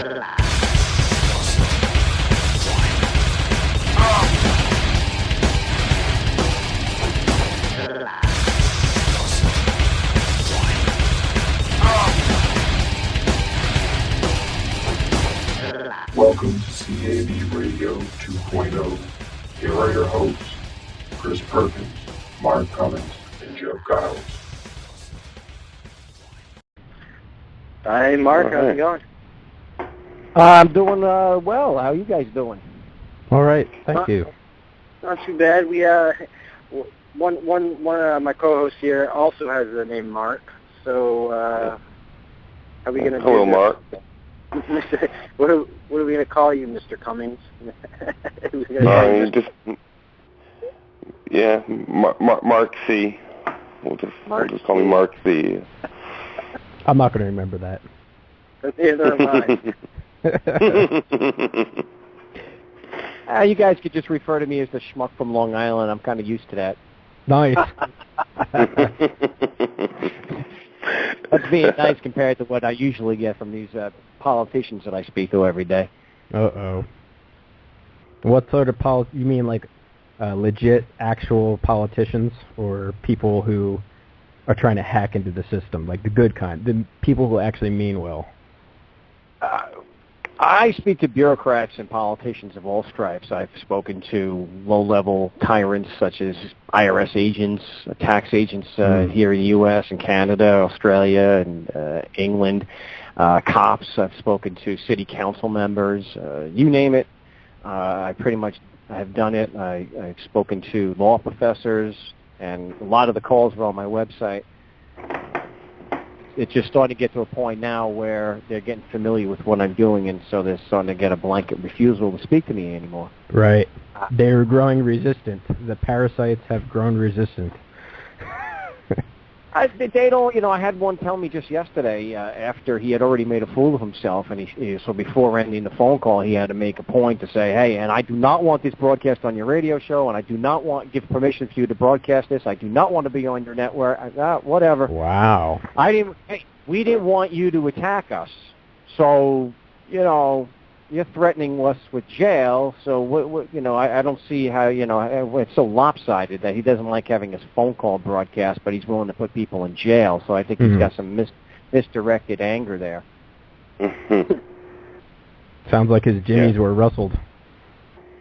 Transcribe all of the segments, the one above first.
Welcome to CAB Radio 2.0. Here are your hosts, Chris Perkins, Mark Cummins, and Jeff Giles. Hi, Mark. How's it going? I'm doing well. How are you guys doing? All right. Thank you. Not too bad. We one of my co-hosts here also has the name Mark. So are we going to do? Hello, Mark. What are we going to call you, Mr. Cummings? Mark C. We'll just call me Mark C. I'm not going to remember that. Neither am I. You guys could just refer to me as the schmuck from Long Island. I'm kind of used to that. Nice. That's being nice compared to what I usually get from these politicians that I speak to every day. Uh-oh. What sort of you mean like legit, actual politicians, or people who are trying to hack into the system, like the good kind, the people who actually mean well? I speak to bureaucrats and politicians of all stripes. I've spoken to low-level tyrants such as IRS agents, tax agents here in the U.S. and Canada, Australia, and England, cops. I've spoken to city council members. You name it, I pretty much have done it. I've spoken to law professors, and a lot of the calls are on my website. It's just starting to get to a point now where they're getting familiar with what I'm doing, and so they're starting to get a blanket refusal to speak to me anymore. Right. They're growing resistant. The parasites have grown resistant. They don't, I had one tell me just yesterday after he had already made a fool of himself, and so before ending the phone call, he had to make a point to say, hey, and I do not want this broadcast on your radio show, and I do not give permission for you to broadcast this. I do not want to be on your network. Whatever. Wow. We didn't want you to attack us, so, you're threatening us with jail, so, I don't see how, it's so lopsided that he doesn't like having his phone call broadcast, but he's willing to put people in jail, so I think he's got some misdirected anger there. Sounds like his jimmies were rustled.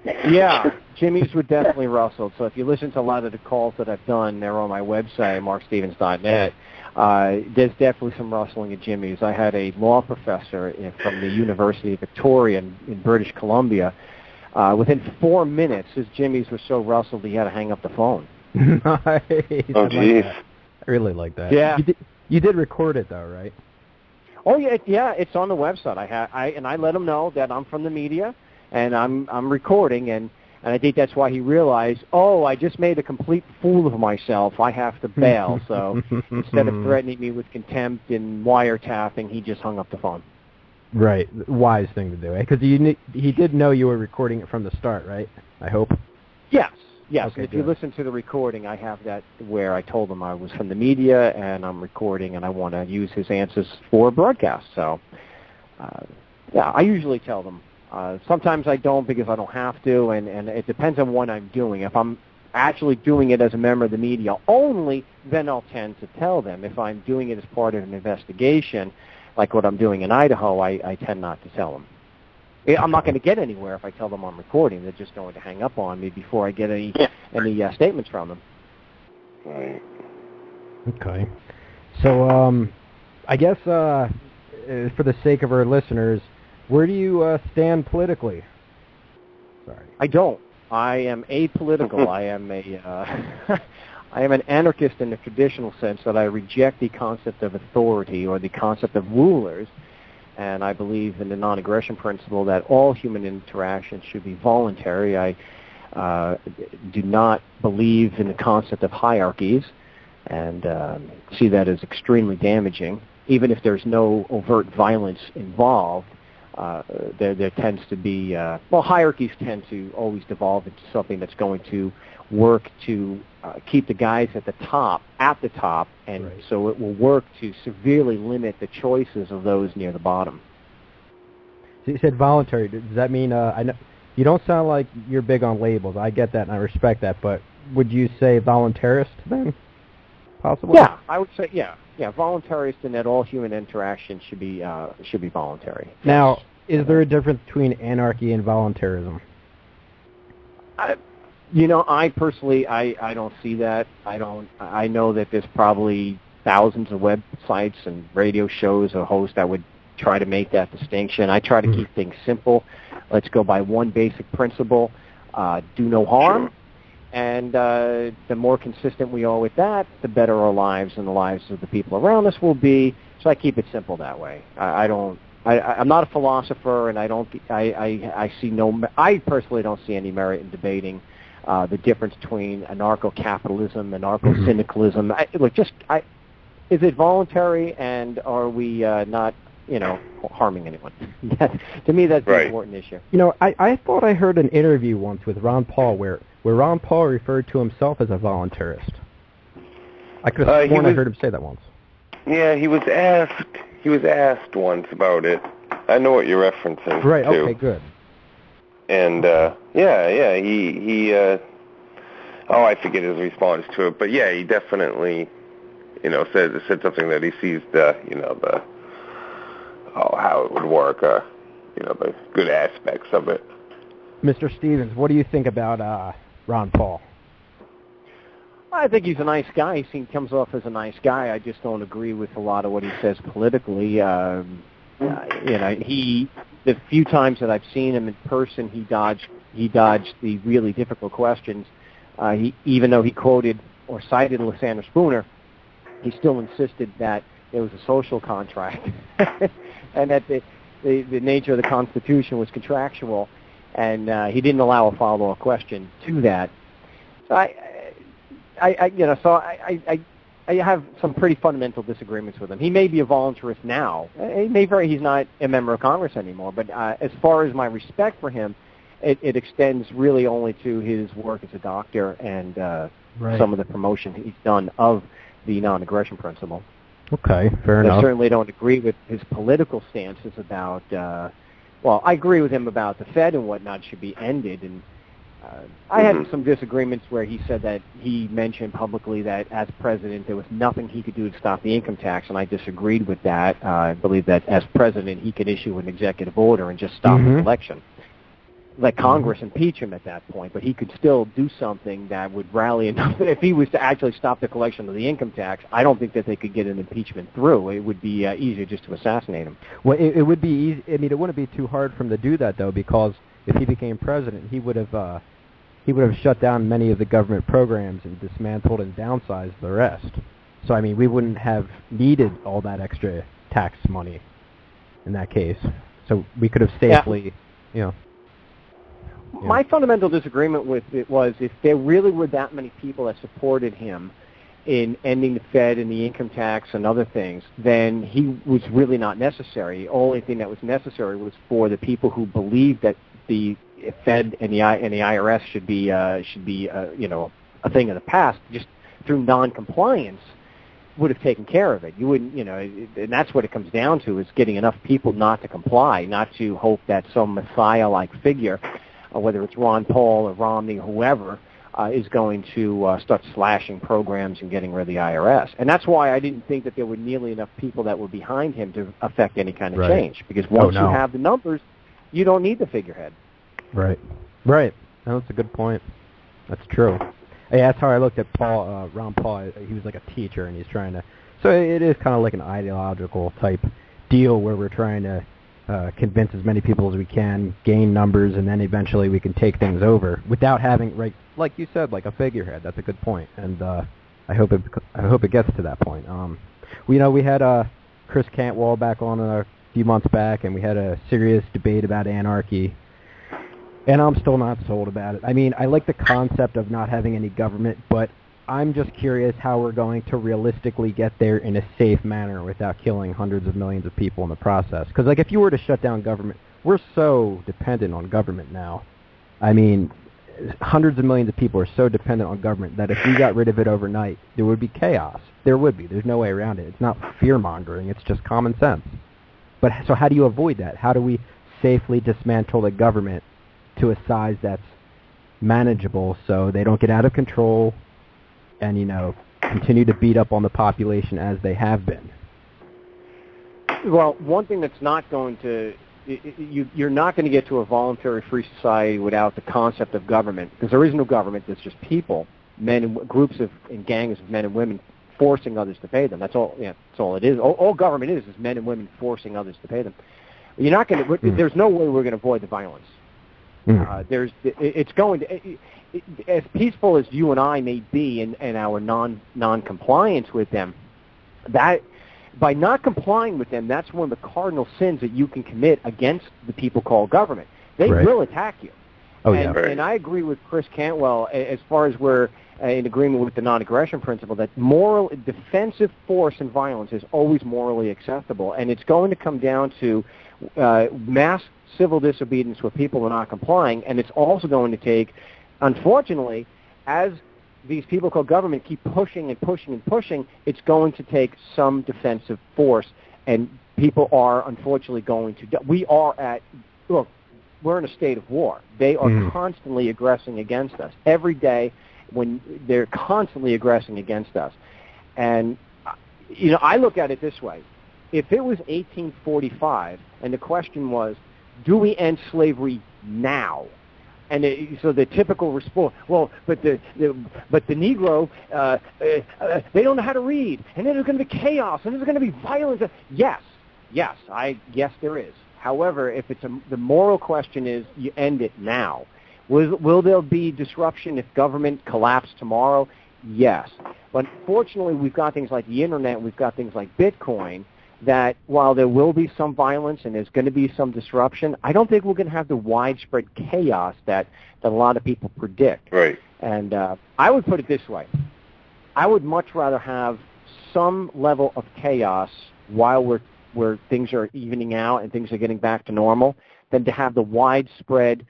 Yeah, jimmies were definitely rustled, so if you listen to a lot of the calls that I've done, they're on my website, markstevens.net. There's definitely some rustling of jimmies. I had a law professor from the University of Victoria in British Columbia. Within 4 minutes, his jimmies were so rustled he had to hang up the phone. Nice. Oh, jeez. I really like that. Yeah. You did record it, though, right? Oh, yeah, it's on the website. I let him know that I'm from the media, and I'm recording, and I think that's why he realized, I just made a complete fool of myself. I have to bail. So instead of threatening me with contempt and wiretapping, he just hung up the phone. Right. Wise thing to do. Because he did know you were recording it from the start, right? I hope. Yes. Okay, if you listen to the recording, I have that where I told him I was from the media and I'm recording and I want to use his answers for broadcast. So, I usually tell them. Sometimes I don't because I don't have to, and it depends on what I'm doing. If I'm actually doing it as a member of the media only, then I'll tend to tell them. If I'm doing it as part of an investigation, like what I'm doing in Idaho, I tend not to tell them. I'm not going to get anywhere if I tell them I'm recording. They're just going to hang up on me before I get any statements from them. Right. Okay. So I guess for the sake of our listeners, where do you stand politically? Sorry. I don't. I am apolitical. I am an anarchist in the traditional sense that I reject the concept of authority or the concept of rulers, and I believe in the non-aggression principle that all human interactions should be voluntary. I do not believe in the concept of hierarchies and see that as extremely damaging. Even if there's no overt violence involved, there tends to be, hierarchies tend to always devolve into something that's going to work to keep the guys at the top, and right. So it will work to severely limit the choices of those near the bottom. So you said voluntary. Does that mean I know you don't sound like you're big on labels. I get that and I respect that, but would you say voluntarist then? Possibly? Yeah, I would say yeah, voluntarist, and that all human interaction should be voluntary. Now, is there a difference between anarchy and voluntarism? I personally, I don't see that. I know that there's probably thousands of websites and radio shows or hosts that would try to make that distinction. I try to keep things simple. Let's go by one basic principle: do no harm. Sure. And the more consistent we are with that, the better our lives and the lives of the people around us will be. So I keep it simple that way. I'm not a philosopher, and I personally don't see any merit in debating the difference between anarcho-capitalism, anarcho-syndicalism. Is it voluntary, and are we not, harming anyone? To me, that's the important issue. I thought I heard an interview once with Ron Paul where Ron Paul referred to himself as a voluntarist. I could have sworn I heard him say that once. Yeah, he was asked once about it. I know what you're referencing. Right. To. Okay. Good. And he I forget his response to it, but yeah, he definitely, said something that he sees how it would work, the good aspects of it. Mr. Stevens, what do you think about Ron Paul? I think he's a nice guy. He comes off as a nice guy. I just don't agree with a lot of what he says politically. The few times that I've seen him in person, he dodged the really difficult questions. Even though he quoted or cited Lysander Spooner, he still insisted that it was a social contract and that the nature of the Constitution was contractual, and he didn't allow a follow-up question to that. So I have some pretty fundamental disagreements with him. He may be a voluntarist now. He's not a member of Congress anymore, but as far as my respect for him, it extends really only to his work as a doctor and some of the promotion he's done of the non-aggression principle. Okay, fair enough. I certainly don't agree with his political stances about, I agree with him about the Fed and whatnot should be ended, and I had some disagreements where he said that he mentioned publicly that as president there was nothing he could do to stop the income tax, and I disagreed with that. I believe that as president he could issue an executive order and just stop the election. Let Congress impeach him at that point, but he could still do something that would rally enough. If he was to actually stop the collection of the income tax, I don't think that they could get an impeachment through. It would be easier just to assassinate him. Well, it would be easy. I mean, it wouldn't be too hard for him to do that, though, because if he became president, he would have shut down many of the government programs and dismantled and downsized the rest. So, I mean, we wouldn't have needed all that extra tax money in that case. So we could have safely, My fundamental disagreement with it was if there really were that many people that supported him in ending the Fed and the income tax and other things, then he was really not necessary. The only thing that was necessary was for the people who believed that the Fed and the IRS should be a thing of the past. Just through non-compliance would have taken care of it. You wouldn't, and that's what it comes down to, is getting enough people not to comply, not to hope that some Messiah-like figure, whether it's Ron Paul or Romney or whoever, is going to start slashing programs and getting rid of the IRS. And that's why I didn't think that there were nearly enough people that were behind him to affect any kind of change. Because once you have the numbers, you don't need the figurehead. Right. That's a good point. That's true. Yeah, that's how I looked at Ron Paul. He was like a teacher, and he's trying to... So it is kind of like an ideological type deal where we're trying to convince as many people as we can, gain numbers, and then eventually we can take things over without having, like you said, like a figurehead. That's a good point, and I hope it gets to that point. We had Chris Cantwell back on a few months back, and we had a serious debate about anarchy, and I'm still not sold about it. I mean, I like the concept of not having any government, but I'm just curious how we're going to realistically get there in a safe manner without killing hundreds of millions of people in the process. Because, if you were to shut down government, we're so dependent on government now. I mean, hundreds of millions of people are so dependent on government that if we got rid of it overnight, there would be chaos. There would be. There's no way around it. It's not fear-mongering. It's just common sense. But so how do you avoid that? How do we safely dismantle the government to a size that's manageable so they don't get out of control and, continue to beat up on the population as they have been. Well, one thing that's not going to, you're not going to get to a voluntary free society without the concept of government, because there is no government. There's just people, men and groups of and gangs of men and women forcing others to pay them. That's all. Yeah, that's all it is. All government is men and women forcing others to pay them. You're not going to. There's no way we're going to avoid the violence. It's going to. As peaceful as you and I may be in our non-compliance with them, that by not complying with them, that's one of the cardinal sins that you can commit against the people called government. They will attack you. And I agree with Chris Cantwell as far as we're in agreement with the non-aggression principle that moral defensive force and violence is always morally acceptable, and it's going to come down to mass civil disobedience where people are not complying, and it's also going to take, unfortunately, as these people called government keep pushing and pushing and pushing, it's going to take some defensive force, and people are unfortunately going to. We're in a state of war. They are constantly aggressing against us. Every day when they're constantly aggressing against us. And, I look at it this way. If it was 1845 and the question was, do we end slavery now? And so the typical response, well, but the Negro, they don't know how to read, and then there's going to be chaos, and there's going to be violence. Yes, there is. However, if it's the moral question is you end it now. Will there be disruption if government collapsed tomorrow? Yes. But fortunately, we've got things like the Internet, we've got things like Bitcoin, that while there will be some violence and there's going to be some disruption, I don't think we're going to have the widespread chaos that a lot of people predict. Right. And I would put it this way. I would much rather have some level of chaos while where things are evening out and things are getting back to normal than to have the widespread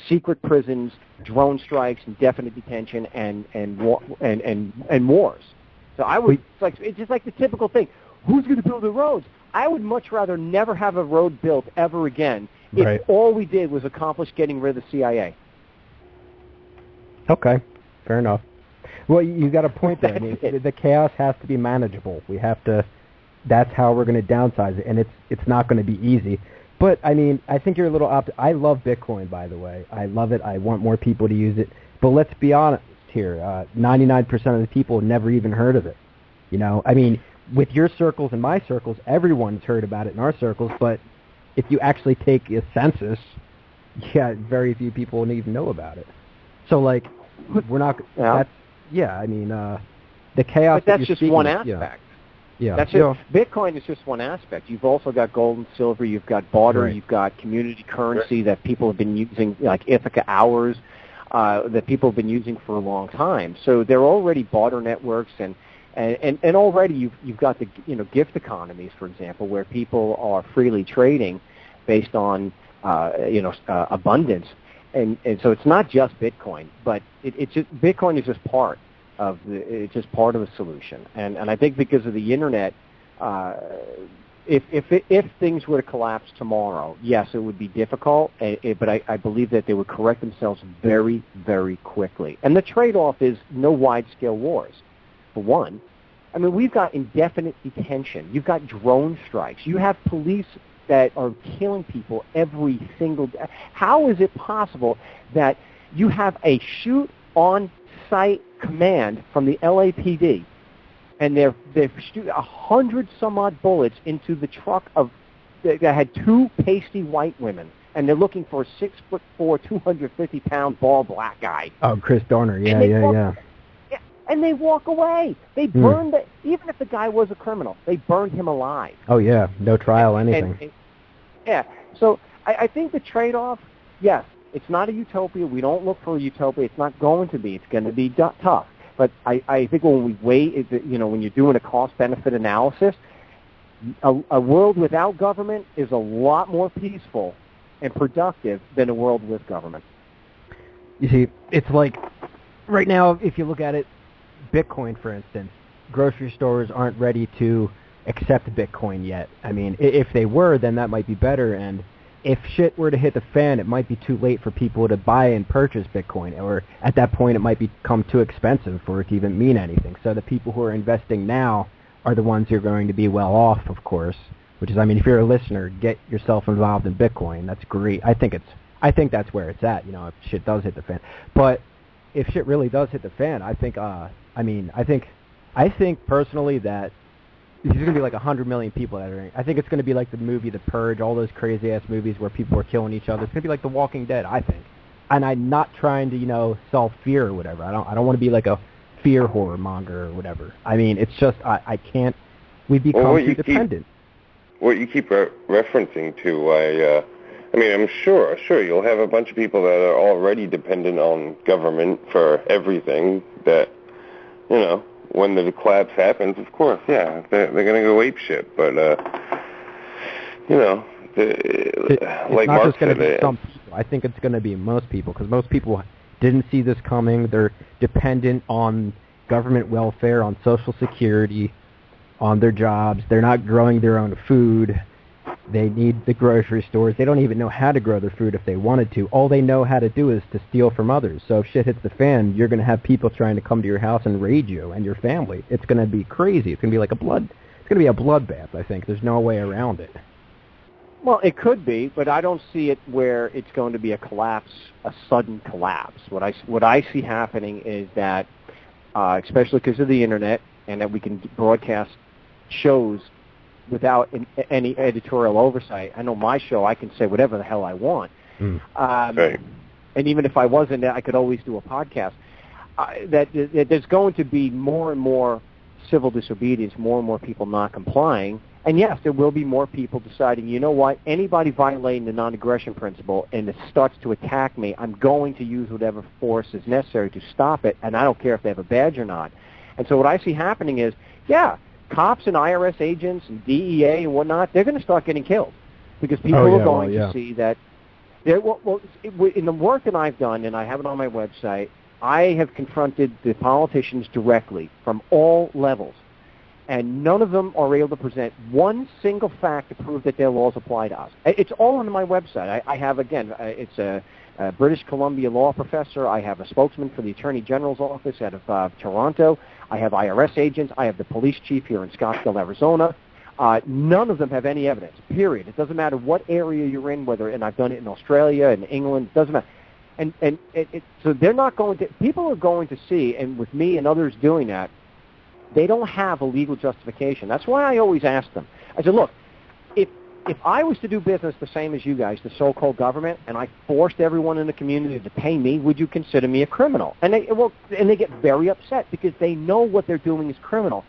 secret prisons, drone strikes, indefinite detention, and wars. So I would. It's just like the typical thing. Who's going to build the roads? I would much rather never have a road built ever again if all we did was accomplish getting rid of the CIA. Okay, fair enough. Well, you got a point there. I mean, the chaos has to be manageable. We have to. That's how we're going to downsize it, and it's not going to be easy. But, I mean, I think you're a little I love Bitcoin, by the way. I love it. I want more people to use it. But let's be honest here. 99% of the people have never even heard of it. I mean, with your circles and my circles, everyone's heard about it in our circles. But if you actually take a census, very few people wouldn't even know about it. So, we're not... I mean, the chaos but that's that just you're one speaking, aspect. Yeah. That's it. Bitcoin is just one aspect. You've also got gold and silver. You've got barter. You've got community currency that people have been using, like Ithaca hours, that people have been using for a long time. So they're already barter networks, and already you've got the gift economies, for example, where people are freely trading based on abundance, and so it's not just Bitcoin, but it's just Bitcoin is just part. It's just part of the solution, and I think because of the Internet, if things were to collapse tomorrow, yes, it would be difficult, but I believe that they would correct themselves very, very quickly. And the trade-off is no wide-scale wars. For one, I mean, we've got indefinite detention. You've got drone strikes. You have police that are killing people every single day. How is it possible that you have a shoot-on-site command from the LAPD, and they've shooting 100 some odd bullets into the truck that had two pasty white women, and they're looking for a 6'4", 250-pound bald black guy. Oh, Chris Dorner, yeah. And they walk away. They burned even if the guy was a criminal, they burned him alive. Oh yeah, no trial, anything. So I think the trade-off, yes. It's not a utopia. We don't look for a utopia. It's not going to be. It's going to be tough. But I think when we weigh, when you're doing a cost-benefit analysis, a world without government is a lot more peaceful and productive than a world with government. You see, it's like right now, if you look at it, Bitcoin, for instance, grocery stores aren't ready to accept Bitcoin yet. I mean, if they were, then that might be better. And if shit were to hit the fan, it might be too late for people to buy and purchase Bitcoin, or at that point it might become too expensive for it to even mean anything. So the people who are investing now are the ones who are going to be well off, of course, which is, I mean, if you're a listener, get yourself involved in Bitcoin. That's great. I think that's where it's at, if shit does hit the fan. But if shit really does hit the fan, I think personally that there's going to be like 100 million people that are. I think it's going to be like the movie The Purge, all those crazy ass movies where people are killing each other. It's going to be like The Walking Dead, I think. And I'm not trying to, sell fear or whatever. I don't want to be like a fear horror monger or whatever. I mean, it's just I can't. We become too dependent. What you keep referencing to, I mean, I'm sure you'll have a bunch of people that are already dependent on government for everything. That, when the collapse happens, of course, yeah, they're going to go ape shit. But, like not Mark just going to said, be some people. I think it's going to be most people, because most people didn't see this coming. They're dependent on government welfare, on Social Security, on their jobs. They're not growing their own food. They need the grocery stores. They don't even know how to grow their food if they wanted to. All they know how to do is to steal from others. So if shit hits the fan, you're going to have people trying to come to your house and raid you and your family. It's going to be crazy. It's going to be like it's going to be a bloodbath, I think. There's no way around it. Well, it could be, but I don't see it where it's going to be a sudden collapse. What I see happening is that, especially because of the internet, and that we can broadcast shows without any editorial oversight. I know my show, I can say whatever the hell I want. Right. And even if I wasn't, I could always do a podcast. That there's going to be more and more civil disobedience, more and more people not complying. And yes, there will be more people deciding, you know what, anybody violating the non-aggression principle and it starts to attack me, I'm going to use whatever force is necessary to stop it, and I don't care if they have a badge or not. And so what I see happening is, cops and IRS agents and DEA and whatnot, they're going to start getting killed because people are going to see that. In the work that I've done, and I have it on my website, I have confronted the politicians directly from all levels, and none of them are able to present one single fact to prove that their laws apply to us. It's all on my website. I have, again, it's a British Columbia law professor. I have a spokesman for the Attorney General's office out of Toronto. I have IRS agents. I have the police chief here in Scottsdale, Arizona. None of them have any evidence, period. It doesn't matter what area you're in, and I've done it in Australia and England, it doesn't matter. So they're not going to, people are going to see, and with me and others doing that, they don't have a legal justification. That's why I always ask them. I said, look, if I was to do business the same as you guys, the so-called government, and I forced everyone in the community to pay me, would you consider me a criminal? And they get very upset because they know what they're doing is criminal.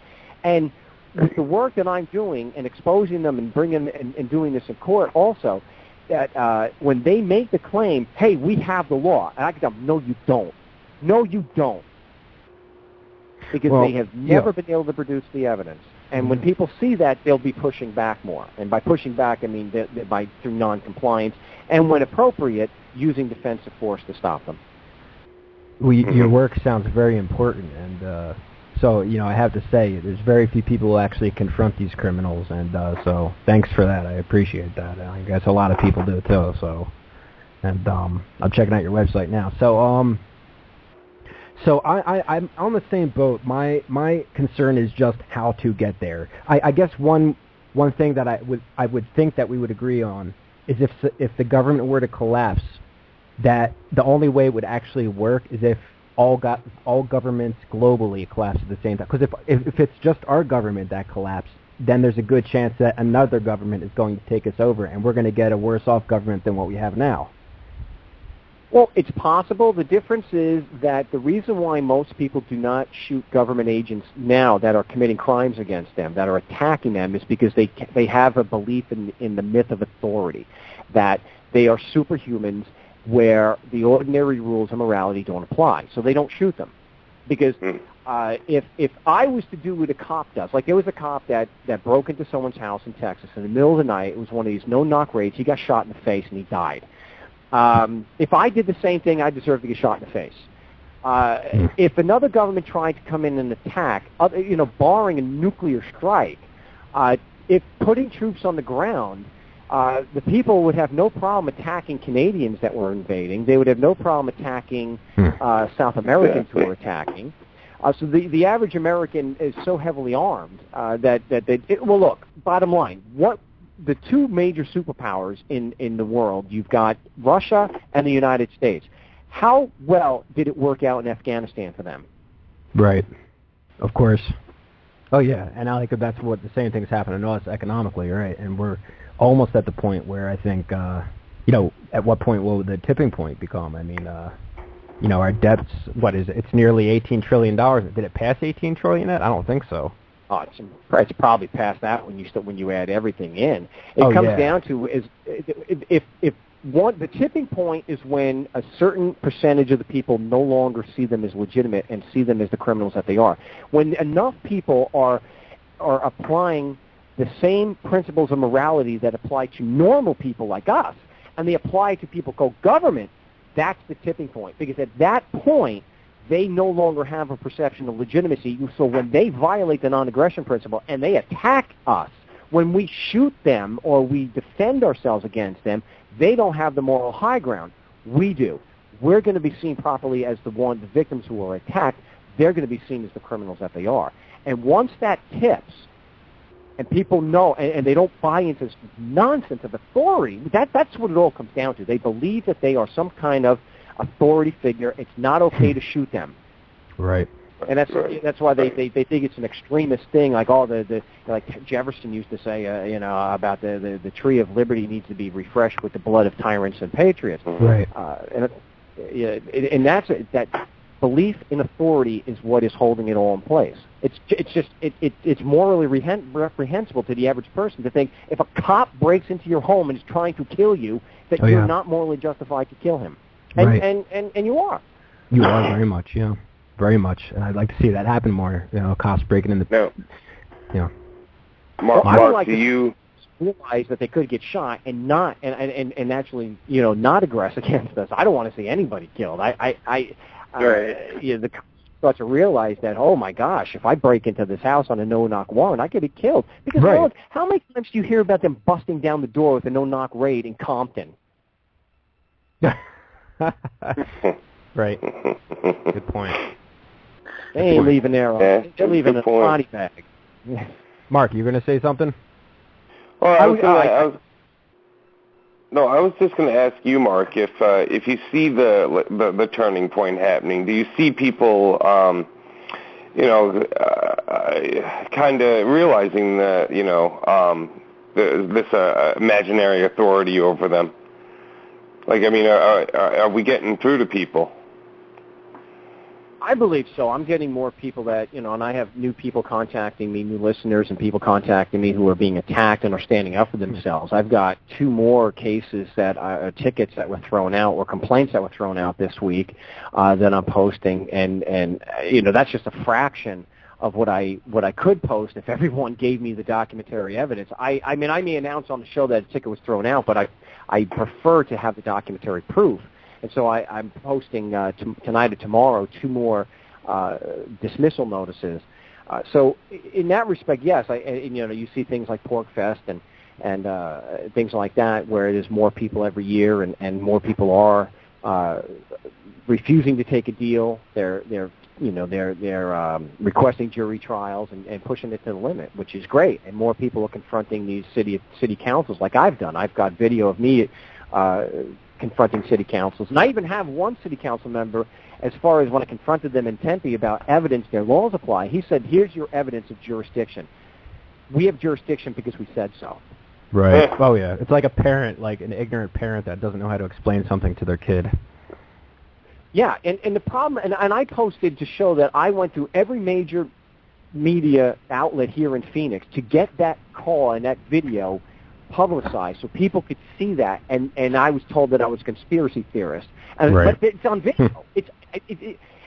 And with the work that I'm doing and exposing them and bringing and doing this in court also, that when they make the claim, hey, we have the law, and I can tell them, no, you don't. No, you don't. Because they have never been able to produce the evidence. And when people see that, they'll be pushing back more. And by pushing back, I mean through noncompliance, and when appropriate, using defensive force to stop them. Well, your work sounds very important, and so I have to say, there's very few people who actually confront these criminals, and so thanks for that. I appreciate that. I guess a lot of people do too. So, and I'm checking out your website now. So I'm on the same boat. My concern is just how to get there. I guess one thing that I would think that we would agree on is if the government were to collapse, that the only way it would actually work is if all governments globally collapse at the same time. Because if it's just our government that collapsed, then there's a good chance that another government is going to take us over, and we're going to get a worse off government than what we have now. Well, it's possible. The difference is that the reason why most people do not shoot government agents now that are committing crimes against them, that are attacking them, is because they have a belief in the myth of authority, that they are superhumans where the ordinary rules of morality don't apply. So they don't shoot them. Because if I was to do what a cop does, like there was a cop that broke into someone's house in Texas in the middle of the night. It was one of these no-knock raids. He got shot in the face and he died. If I did the same thing, I deserve to get shot in the face. If another government tried to come in and attack, barring a nuclear strike, if putting troops on the ground the people would have no problem attacking Canadians that were invading. They would have no problem attacking South Americans who were attacking. So the average American is so heavily armed that well, look, bottom line, what the two major superpowers in the world, you've got Russia and the United States. How well did it work out in Afghanistan for them? Right. Of course. Oh, yeah. And I think that's what the same thing's happening to us economically, right? And we're almost at the point where I think, at what point will the tipping point become? I mean, our debt's, it's nearly $18 trillion. Did it pass $18 trillion yet? I don't think so. Oh, it's probably past that when you add everything in. It comes down to the tipping point is when a certain percentage of the people no longer see them as legitimate and see them as the criminals that they are. When enough people are applying the same principles of morality that apply to normal people like us, and they apply to people called government, that's the tipping point. Because at that point, they no longer have a perception of legitimacy. So when they violate the non-aggression principle and they attack us, when we shoot them or we defend ourselves against them, they don't have the moral high ground. We do. We're going to be seen properly as the victims who are attacked. They're going to be seen as the criminals that they are. And once that tips, and people know, and they don't buy into this nonsense of authority, that's what it all comes down to. They believe that they are some kind of authority figure. It's not okay to shoot them. Right. And that's why they think it's an extremist thing, like like Jefferson used to say, about the tree of liberty needs to be refreshed with the blood of tyrants and patriots. Right. And that belief in authority is what is holding it all in place. It's morally reprehensible to the average person to think if a cop breaks into your home and is trying to kill you, that you're not morally justified to kill him. And, right. and you are. You are very much, yeah. Very much. And I'd like to see that happen more. Cops breaking in the... No. Yeah. Mark, do you... realize that they could get shot and not and actually not aggress against us. I don't want to see anybody killed. The cops start to realize that, oh my gosh, if I break into this house on a no-knock warrant, I could be killed. Because look, how many times do you hear about them busting down the door with a no-knock raid in Compton? Right. Good point. They ain't leaving there. They're leaving a body bag. Mark, you going to say something? Well, I was just going to ask you, Mark, if you see the turning point happening, do you see people, kind of realizing that, this imaginary authority over them? Like, I mean, are we getting through to people? I believe so. I'm getting more people that, and I have new people contacting me, new listeners, and people contacting me who are being attacked and are standing up for themselves. I've got 2 more cases tickets that were thrown out or complaints that were thrown out this week that I'm posting, and that's just a fraction of what I could post if everyone gave me the documentary evidence. I may announce on the show that a ticket was thrown out, but I prefer to have the documentary proof. And so I'm posting tonight or tomorrow 2 more dismissal notices. So in that respect, yes, you see things like Pork Fest and things like that, where there's more people every year, and more people are refusing to take a deal. They're requesting jury trials and pushing it to the limit, which is great. And more people are confronting these city councils, like I've done. I've got video of me confronting city councils. And I even have one city council member, as far as when I confronted them in Tempe about evidence their laws apply, he said, here's your evidence of jurisdiction. We have jurisdiction because we said so. Right. Oh, yeah. It's like a parent, like an ignorant parent that doesn't know how to explain something to their kid. Yeah, and the problem, and I posted to show that I went through every major media outlet here in Phoenix to get that call and that video publicized so people could see that, and I was told that I was a conspiracy theorist. But it's on video.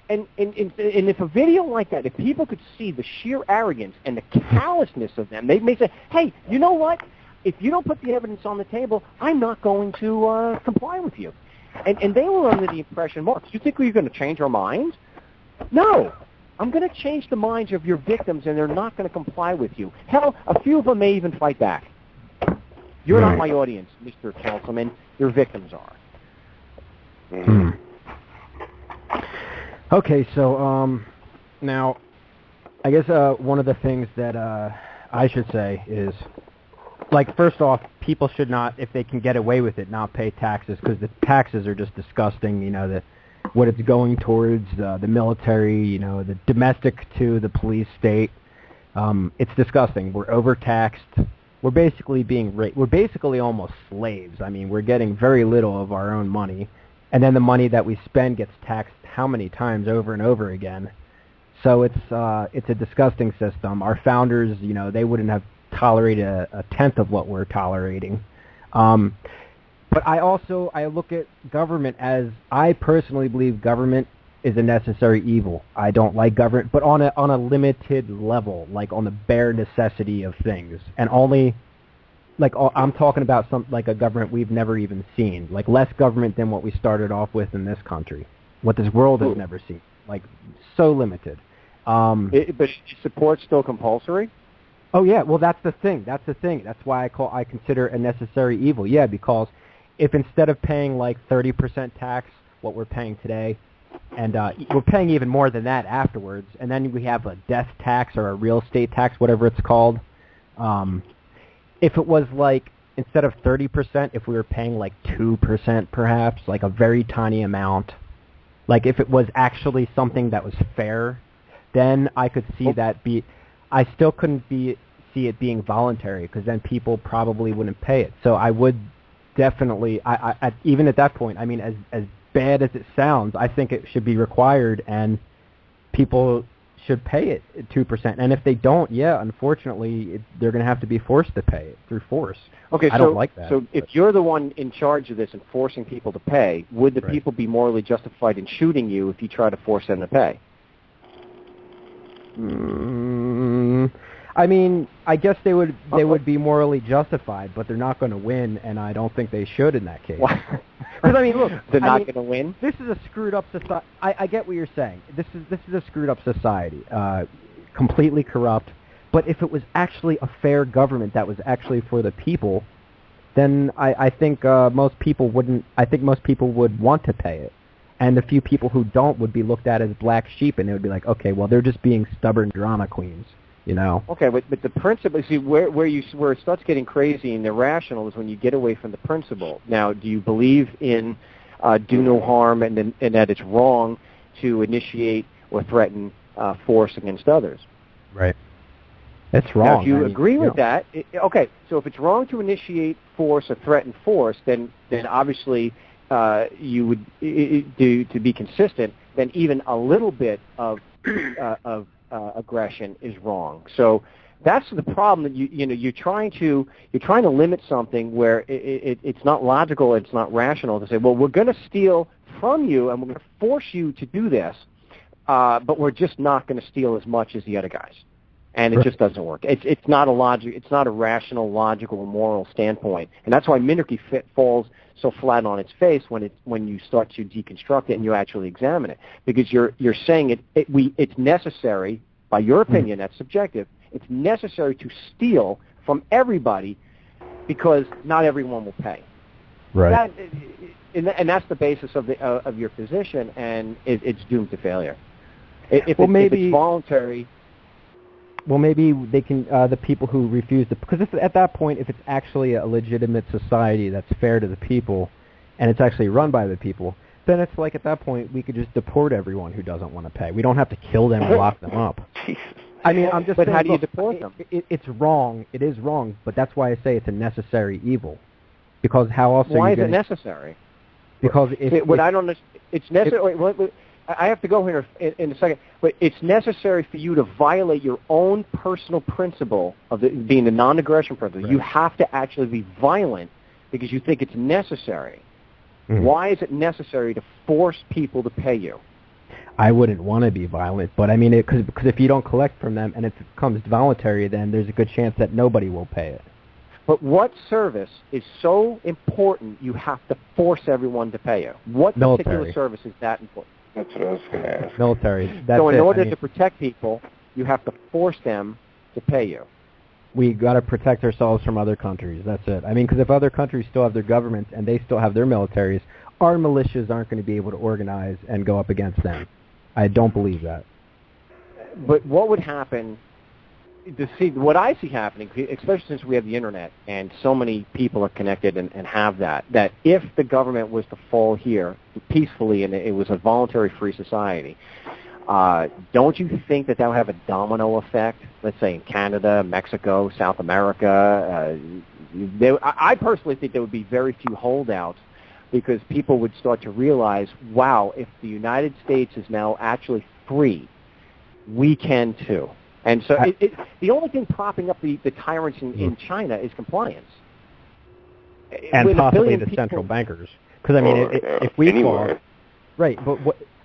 And if a video like that, if people could see the sheer arrogance and the callousness of them, they may say, hey, you know what? If you don't put the evidence on the table, I'm not going to comply with you. And they were under the impression, Mark, do you think we're going to change our minds? No. I'm going to change the minds of your victims, and they're not going to comply with you. Hell, a few of them may even fight back. You're not my audience, Mr. Councilman. Your victims are. Okay, so now, I guess one of the things that I should say is, like, first off, people should not, if they can get away with it, not pay taxes, because the taxes are just disgusting. You know, what it's going towards, the military, you know, the domestic to the police state. It's disgusting. We're overtaxed. We're basically we're basically almost slaves. I mean, we're getting very little of our own money, and then the money that we spend gets taxed how many times over and over again. So it's a disgusting system. Our founders, you know, they wouldn't have tolerated a tenth of what we're tolerating. But I look at government as, I personally believe government is a necessary evil. I don't like government, but on a limited level, like on the bare necessity of things, and only, like, I'm talking about like a government we've never even seen, like less government than what we started off with in this country, what this world has never seen, like so limited. But is support still compulsory? Oh yeah, well that's the thing. That's why I consider a necessary evil. Yeah, because if instead of paying like 30% tax, what we're paying today, and we're paying even more than that afterwards, and then we have a death tax or a real estate tax, whatever it's called. If it was like, instead of 30%, if we were paying like 2% perhaps, like a very tiny amount, like if it was actually something that was fair, then I could see that be. I still couldn't see it being voluntary, because then people probably wouldn't pay it. So I would definitely, even at that point, I mean, as bad as it sounds, I think it should be required, and people should pay it at 2%. And if they don't, yeah, unfortunately, they're going to have to be forced to pay it through force. Okay, I don't like that. So if you're the one in charge of this and forcing people to pay, would the people be morally justified in shooting you if you try to force them to pay? I mean, I guess they would be morally justified, but they're not going to win, and I don't think they should in that case. Because I mean, look, they're not going to win. This is a screwed up society. I get what you're saying. This is a screwed up society, completely corrupt. But if it was actually a fair government that was actually for the people, then I think most people wouldn't. I think most people would want to pay it. And the few people who don't would be looked at as black sheep, and it would be like, okay, well, they're just being stubborn drama queens, you know? Okay, but the principle, see, where it starts getting crazy and irrational is when you get away from the principle. Now, do you believe in do no harm, and that it's wrong to initiate or threaten force against others? Right. It's wrong. Now, if you agree with that, okay, so if it's wrong to initiate force or threaten force, then obviously you would, to be consistent, then even a little bit of aggression is wrong. So that's the problem, that you're trying to limit something where it's not logical, it's not rational to say, well, we're going to steal from you and we're going to force you to do this, but we're just not going to steal as much as the other guys. And it just doesn't work. It's not a rational, logical, moral standpoint, and that's why minarchy falls so flat on its face when you start to deconstruct it and you actually examine it, because you're saying it's necessary, by your opinion, that's subjective. It's necessary to steal from everybody because not everyone will pay. Right. And that's the basis of your position, and it's doomed to failure. If it's voluntary. Well, maybe they can, the people who refuse to, because at that point, if it's actually a legitimate society that's fair to the people, and it's actually run by the people, then it's like at that point we could just deport everyone who doesn't want to pay. We don't have to kill them and lock them up. I mean, I'm just saying, how do you deport them? It's wrong. It is wrong, but that's why I say it's a necessary evil. Because how else? Why is it necessary? Because it's necessary. I have to go here in a second, but it's necessary for you to violate your own personal principle of being the non-aggression principle. Right. You have to actually be violent because you think it's necessary. Mm-hmm. Why is it necessary to force people to pay you? I wouldn't want to be violent, but I mean, because if you don't collect from them and it becomes voluntary, then there's a good chance that nobody will pay it. But what service is so important you have to force everyone to pay you? What particular service is that important? That's what I was going to ask. Military. So in order to protect people, you have to force them to pay you. we got to protect ourselves from other countries. That's it. I mean, because if other countries still have their governments and they still have their militaries, our militias aren't going to be able to organize and go up against them. I don't believe that. But what would happen? What I see happening, especially since we have the internet and so many people are connected and have that if the government was to fall here peacefully and it was a voluntary free society, don't you think that would have a domino effect? Let's say in Canada, Mexico, South America. I personally think there would be very few holdouts because people would start to realize, wow, if the United States is now actually free, we can too. And so the only thing propping up the tyrants in China is compliance. And possibly the central bankers. Because, I mean, if we fall... Right, but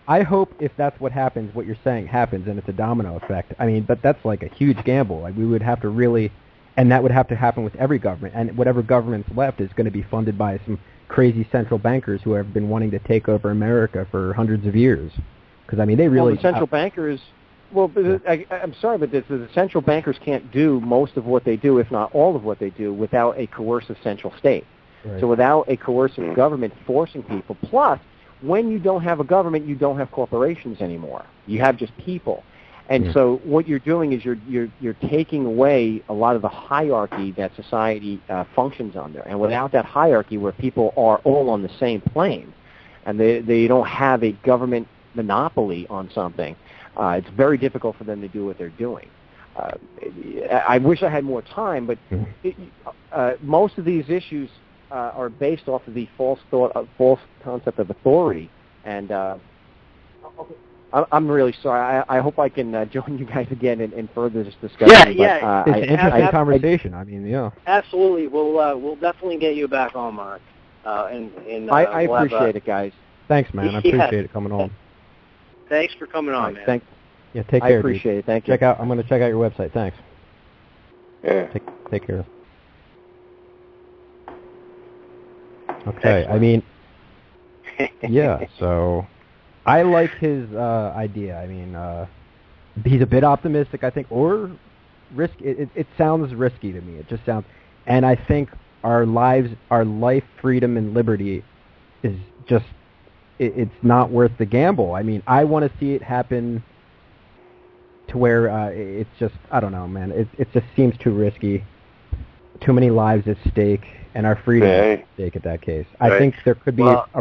I hope if that's what happens, what you're saying happens, and it's a domino effect. I mean, but that's like a huge gamble. Like, we would have to really... And that would have to happen with every government. And whatever government's left is going to be funded by some crazy central bankers who have been wanting to take over America for hundreds of years. Because, I mean, they really... Well, the central bankers... Well, I'm sorry, but the central bankers can't do most of what they do, if not all of what they do, without a coercive central state. Right. So without a coercive government forcing people, plus when you don't have a government, you don't have corporations anymore. You have just people. And so what you're doing is you're taking away a lot of the hierarchy that society functions under. And without that hierarchy where people are all on the same plane and they don't have a government monopoly on something, it's very difficult for them to do what they're doing. I wish I had more time, but most of these issues are based off of the false concept of authority. And I'm really sorry. I hope I can join you guys again and further this discussion. Yeah. It's an interesting conversation. I mean, yeah. Absolutely. We'll definitely get you back on, Mark. I appreciate it, guys. Thanks, man. I appreciate it coming on. Thanks for coming on, man. Thanks. Yeah, take care. I appreciate it. Thank you. I'm going to check out your website. Thanks. Yeah. Take care. Okay. I mean, yeah. So, I like his idea. I mean, he's a bit optimistic, I think, or risky. It sounds risky to me. It just sounds, and I think our life, freedom, and liberty is just. It's not worth the gamble. I mean, I want to see it happen to where it's just, I don't know, man. It just seems too risky. Too many lives at stake, and our freedom is at stake at that case. I think there could be a